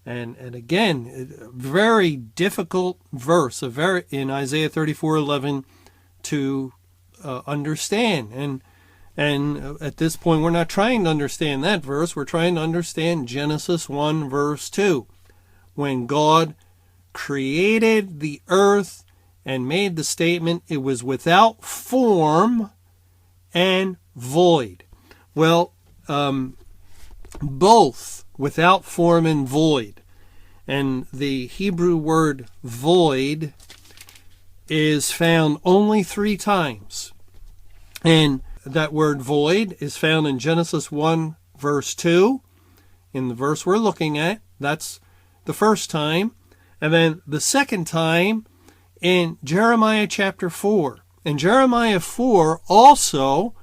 And again, a very difficult verse, in Isaiah 34:11 to understand. And at this point, we're not trying to understand that verse. We're trying to understand Genesis 1, verse 2. When God created the earth and made the statement, it was without form and void. Well, both without form and void. And the Hebrew word void is found only 3 times. And that word void is found in Genesis 1, verse 2. In the verse we're looking at, that's the first time. And then the second time in Jeremiah chapter 4. And Jeremiah 4 also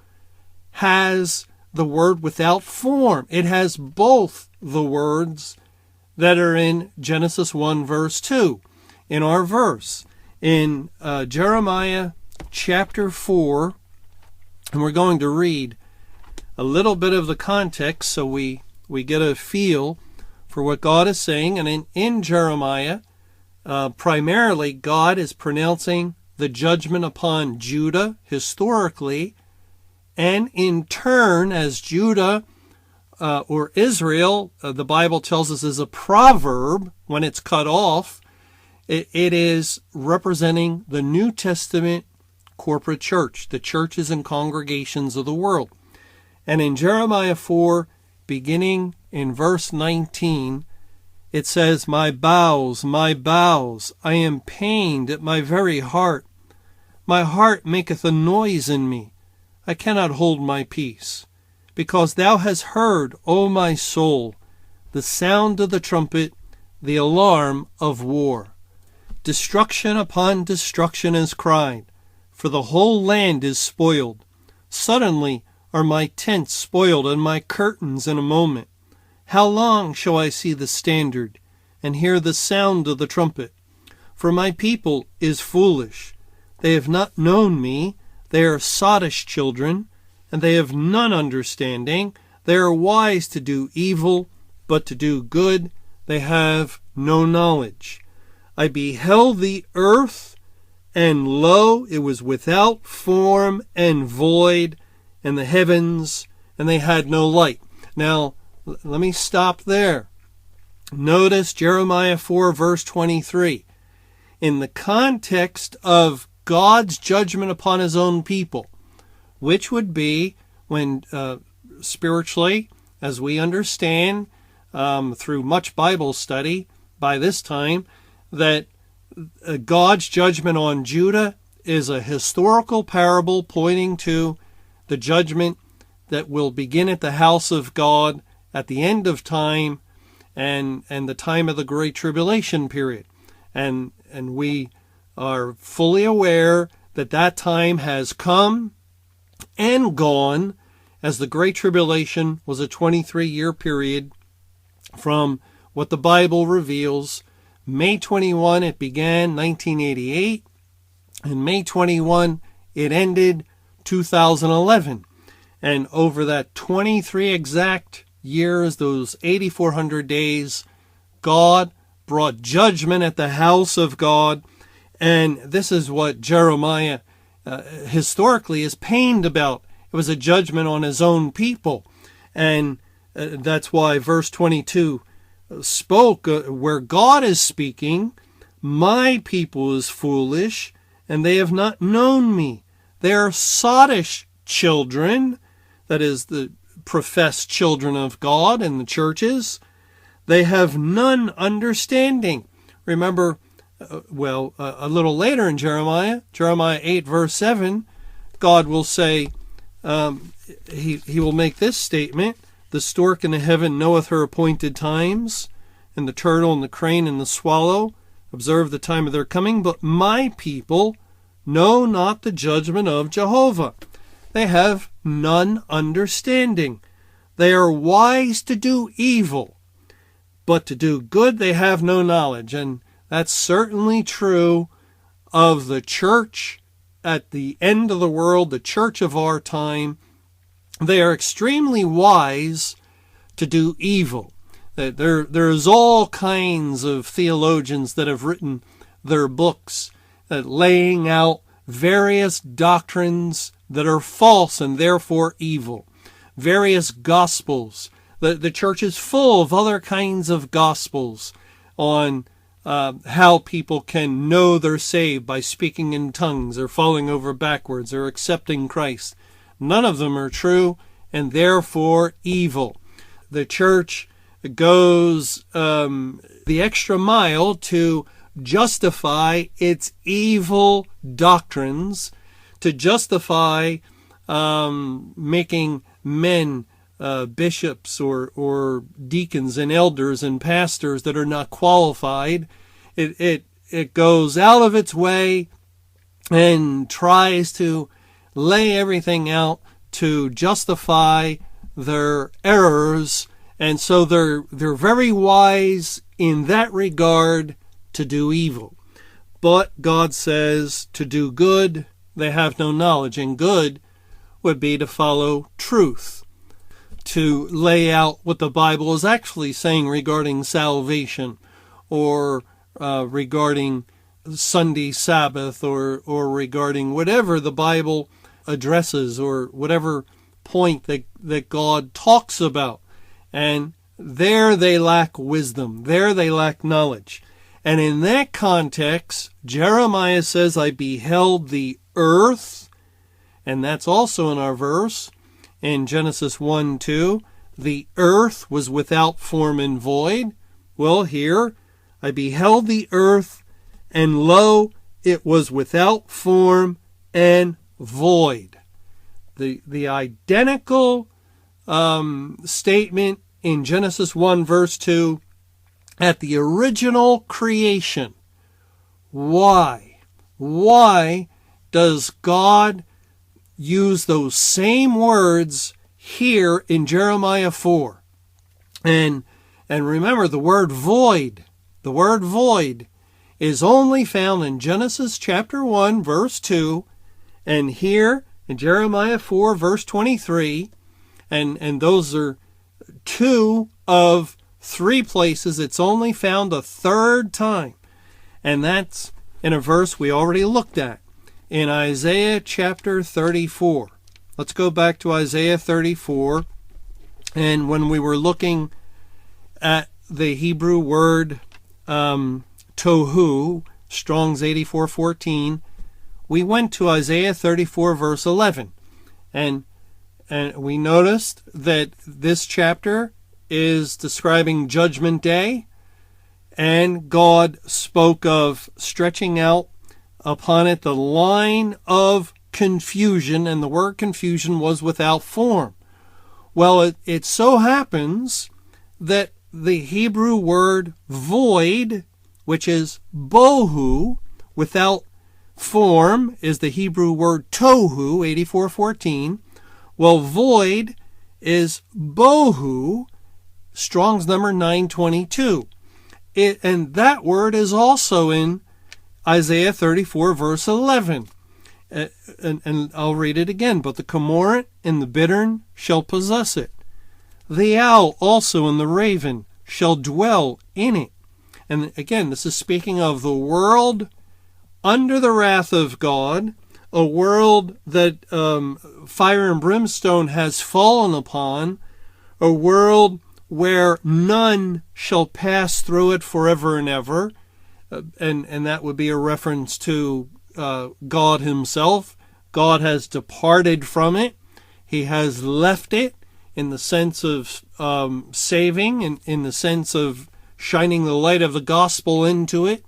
has the word without form. It has both the words that are in Genesis 1, verse 2 in our verse. In Jeremiah chapter 4, and we're going to read a little bit of the context so we get a feel for what God is saying. And in Jeremiah, primarily God is pronouncing the judgment upon Judah historically, and in turn, as Judah or Israel, the Bible tells us, is a proverb when it's cut off. It is representing the New Testament corporate church, the churches and congregations of the world. And in Jeremiah 4, beginning in verse 19, it says, my bowels, I am pained at my very heart. My heart maketh a noise in me. I cannot hold my peace. Because thou hast heard, O my soul, the sound of the trumpet, the alarm of war. Destruction upon destruction is cried, for the whole land is spoiled. Suddenly are my tents spoiled and my curtains in a moment. How long shall I see the standard and hear the sound of the trumpet? For my people is foolish. They have not known me. They are sottish children, and they have none understanding. They are wise to do evil, but to do good they have no knowledge. I beheld the earth, and lo, it was without form and void, and the heavens, and they had no light. Now, let me stop there. Notice Jeremiah 4, verse 23. In the context of God's judgment upon his own people, which would be when spiritually, as we understand through much Bible study by this time, that God's judgment on Judah is a historical parable pointing to the judgment that will begin at the house of God at the end of time and the time of the Great Tribulation period. And we are fully aware that that time has come and gone, as the Great Tribulation was a 23-year period from what the Bible reveals. May 21, it began 1988, and May 21, it ended 2011. And over that 23 exact years, those 8,400 days, God brought judgment at the house of God. And this is what Jeremiah historically is pained about. It was a judgment on his own people. And that's why verse 22 spoke where God is speaking, my people is foolish, and they have not known me. They are sottish children, that is the professed children of God in the churches. They have none understanding. Remember, a little later in Jeremiah 8, verse 7, God will say, he will make this statement, the stork in the heaven knoweth her appointed times, and the turtle and the crane and the swallow observe the time of their coming, but my people know not the judgment of Jehovah. They have none understanding. They are wise to do evil, but to do good they have no knowledge. And that's certainly true of the church at the end of the world, the church of our time. They are extremely wise to do evil. There's all kinds of theologians that have written their books laying out various doctrines that are false and therefore evil, various gospels. The church is full of other kinds of gospels on how people can know they're saved by speaking in tongues or falling over backwards or accepting Christ. None of them are true and therefore evil. The church goes the extra mile to justify its evil doctrines, to justify making men bishops or deacons and elders and pastors that are not qualified. It goes out of its way and tries to lay everything out to justify their errors, and so they're very wise in that regard to do evil. But God says to do good they have no knowledge, and good would be to follow truth, to lay out what the Bible is actually saying regarding salvation, or regarding Sunday Sabbath, or regarding whatever the Bible addresses, or whatever point that God talks about. And there they lack wisdom. There they lack knowledge. And in that context, Jeremiah says, I beheld the earth, and that's also in our verse, in Genesis 1:2, the earth was without form and void. Well, here, I beheld the earth, and lo, it was without form and void. The identical statement in Genesis 1 verse 2 at the original creation. Why? Why does God use those same words here in Jeremiah 4? And remember, the word void is only found in Genesis chapter 1 verse 2, and here in Jeremiah 4 verse 23, and those are two of three places it's only found a third time, and that's in a verse we already looked at in Isaiah chapter 34. Let's go back to Isaiah 34, and when we were looking at the Hebrew word tohu, Strong's 84:14, we went to Isaiah 34 verse 11, and we noticed that this chapter is describing Judgment Day, and God spoke of stretching out upon it the line of confusion, and the word confusion was without form. Well, it so happens that the Hebrew word void, which is bohu, without form, is the Hebrew word tohu, 84:14. Well, void is bohu, Strong's number 922. And that word is also in Isaiah 34 verse 11. And I'll read it again. But the cormorant and the bittern shall possess it. The owl also and the raven shall dwell in it. And again, this is speaking of the world under the wrath of God, a world that fire and brimstone has fallen upon, a world where none shall pass through it forever and ever, and that would be a reference to God himself. God has departed from it. He has left it in the sense of saving, and in the sense of shining the light of the gospel into it.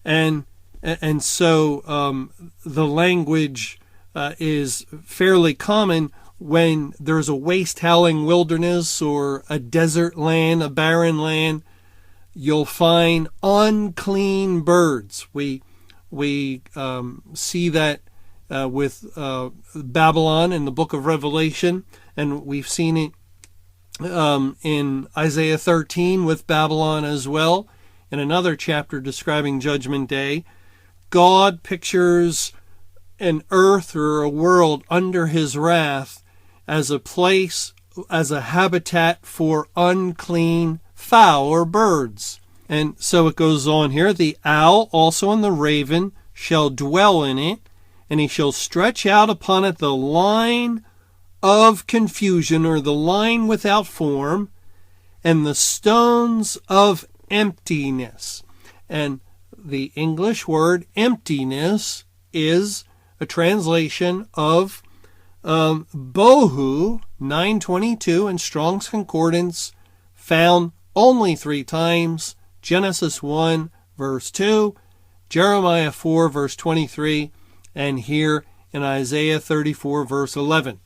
And so the language is fairly common when there's a waste-howling wilderness or a desert land, a barren land. You'll find unclean birds. We see that with Babylon in the book of Revelation, and we've seen it in Isaiah 13 with Babylon as well, in another chapter describing Judgment Day. God pictures an earth or a world under his wrath as a place, as a habitat for unclean fowl or birds. And so it goes on here. The owl also and the raven shall dwell in it, and he shall stretch out upon it the line of confusion, or the line without form, and the stones of emptiness. And the English word emptiness is a translation of bohu, 922 in Strong's Concordance, found only 3 times. Genesis 1, verse 2, Jeremiah 4, verse 23, and here in Isaiah 34, verse 11.